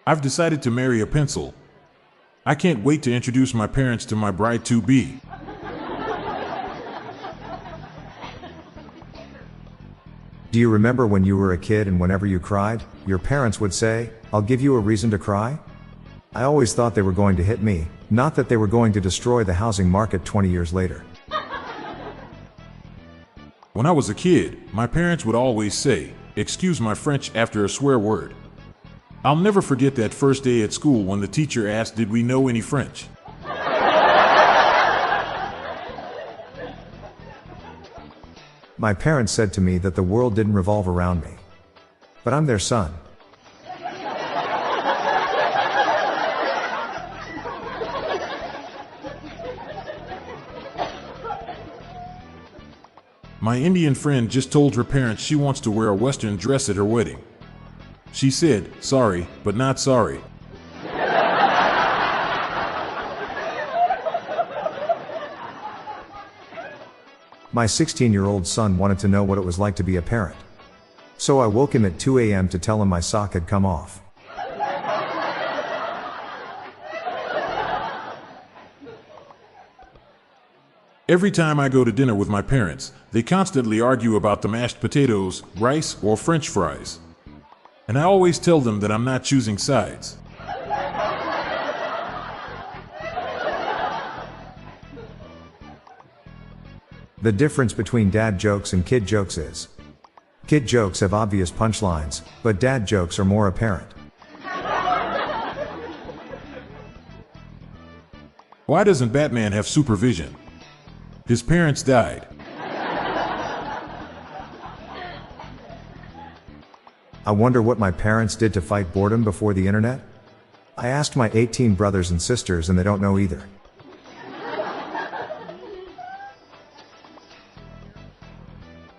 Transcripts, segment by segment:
I've decided to marry a pencil. I can't wait to introduce my parents to my bride-to-be. Do you remember when you were a kid and whenever you cried, your parents would say, "I'll give you a reason to cry"? I always thought they were going to hit me, not that they were going to destroy the housing market 20 years later. When I was a kid, my parents would always say, "Excuse my French," after a swear word. I'll never forget that first day at school when the teacher asked, did we know any French? My parents said to me that the world didn't revolve around me. But I'm their son. My Indian friend just told her parents she wants to wear a Western dress at her wedding. She said, "Sorry, but not sorry." My 16-year-old son wanted to know what it was like to be a parent. So I woke him at 2 a.m. to tell him my sock had come off. Every time I go to dinner with my parents, they constantly argue about the mashed potatoes, rice, or French fries. And I always tell them that I'm not choosing sides. The difference between dad jokes and kid jokes is, kid jokes have obvious punchlines, but dad jokes are more apparent. Why doesn't Batman have supervision? His parents died. I wonder what my parents did to fight boredom before the internet? I asked my 18 brothers and sisters and they don't know either.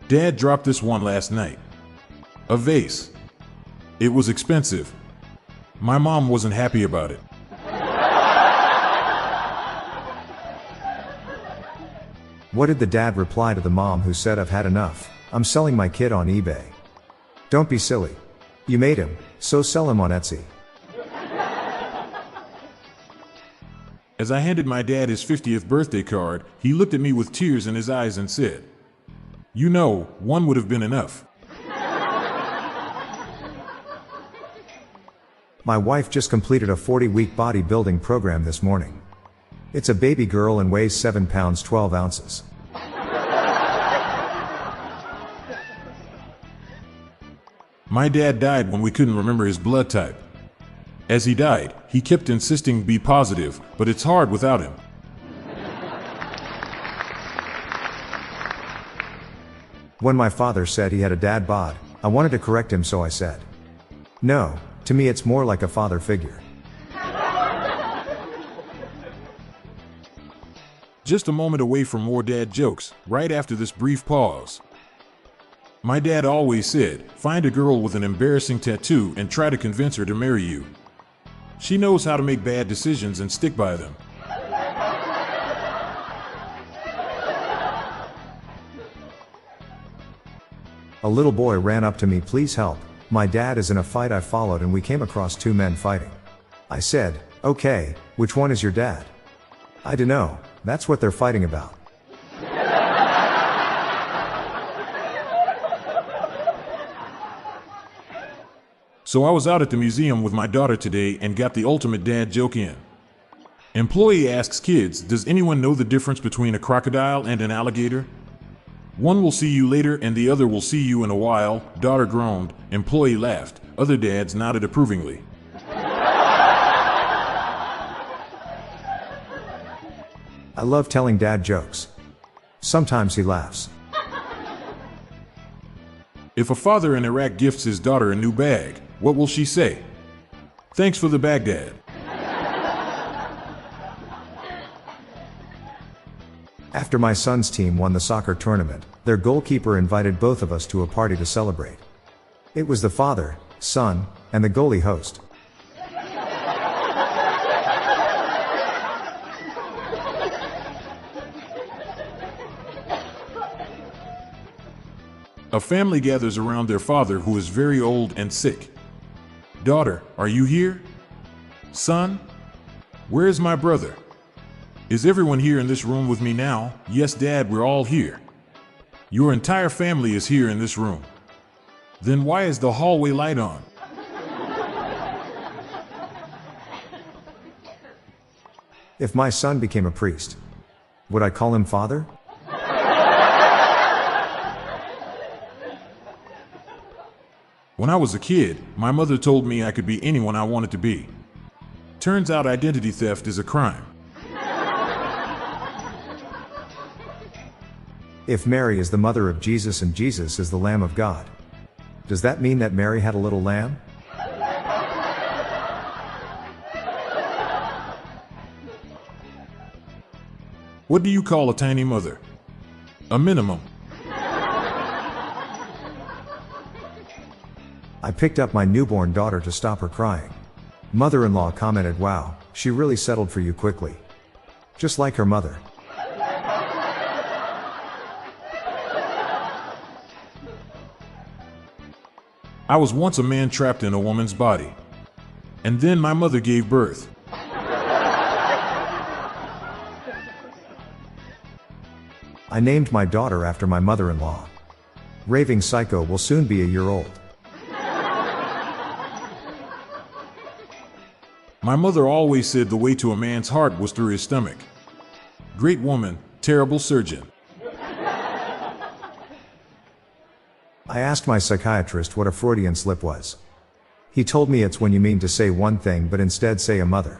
Dad dropped this one last night. A vase. It was expensive. My mom wasn't happy about it. What did the dad reply to the mom who said, "I've had enough, I'm selling my kid on eBay"? Don't be silly. You made him, so sell him on Etsy. As I handed my dad his 50th birthday card, he looked at me with tears in his eyes and said, "You know, one would have been enough." My wife just completed a 40-week bodybuilding program this morning. It's a baby girl and weighs 7 pounds 12 ounces. My dad died when we couldn't remember his blood type. As he died, he kept insisting be positive, but it's hard without him. When my father said he had a dad bod, I wanted to correct him, so I said, "No, to me it's more like a father figure." Just a moment away from more dad jokes, right after this brief pause. My dad always said, find a girl with an embarrassing tattoo and try to convince her to marry you. She knows how to make bad decisions and stick by them. A little boy ran up to me, "Please help, my dad is in a fight I followed and we came across two men fighting." I said, "Okay, which one is your dad?" "I dunno, that's what they're fighting about." So I was out at the museum with my daughter today and got the ultimate dad joke in. Employee asks kids, does anyone know the difference between a crocodile and an alligator? One will see you later and the other will see you in a while. Daughter groaned. Employee laughed. Other dads nodded approvingly. I love telling dad jokes. Sometimes he laughs. If a father in Iraq gifts his daughter a new bag, what will she say? Thanks for the bag, Dad. After my son's team won the soccer tournament, their goalkeeper invited both of us to a party to celebrate. It was the father, son, and the goalie host. A family gathers around their father who is very old and sick. Daughter, are you here? Son, where is my brother? Is everyone here in this room with me now? Yes, Dad, we're all here. Your entire family is here in this room. Then why is the hallway light on? If my son became a priest, would I call him father? When I was a kid, my mother told me I could be anyone I wanted to be. Turns out identity theft is a crime. If Mary is the mother of Jesus and Jesus is the Lamb of God, does that mean that Mary had a little lamb? What do you call a tiny mother? A minimum. I picked up my newborn daughter to stop her crying. Mother-in-law commented, "Wow, she really settled for you quickly. Just like her mother." I was once a man trapped in a woman's body. And then my mother gave birth. I named my daughter after my mother-in-law. Raving Psycho will soon be a year old. My mother always said the way to a man's heart was through his stomach. Great woman, terrible surgeon. I asked my psychiatrist what a Freudian slip was. He told me it's when you mean to say one thing but instead say a mother.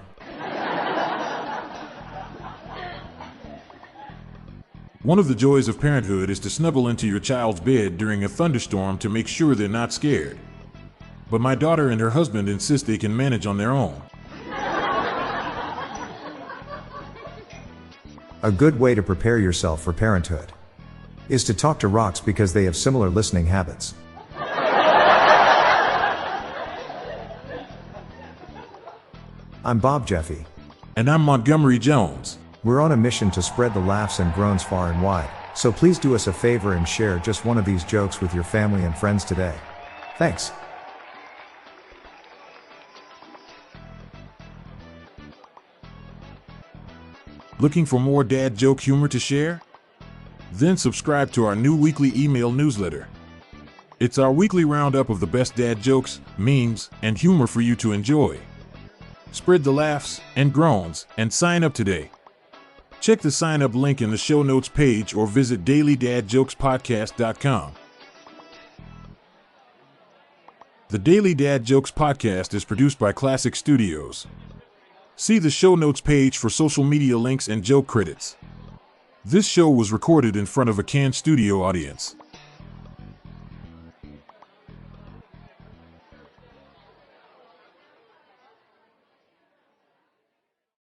One of the joys of parenthood is to snuggle into your child's bed during a thunderstorm to make sure they're not scared. But my daughter and her husband insist they can manage on their own. A good way to prepare yourself for parenthood is to talk to rocks because they have similar listening habits. I'm Bob Jeffy. And I'm Montgomery Jones. We're on a mission to spread the laughs and groans far and wide, so please do us a favor and share just one of these jokes with your family and friends today. Thanks. Looking for more dad joke humor to share? Then subscribe to our new weekly email newsletter. It's our weekly roundup of the best dad jokes, memes, and humor for you to enjoy. Spread the laughs and groans and sign up today. Check the sign up link in the show notes page or visit dailydadjokespodcast.com. The Daily Dad Jokes Podcast is produced by Classic Studios. See the show notes page for social media links and joke credits. This show was recorded in front of a canned studio audience.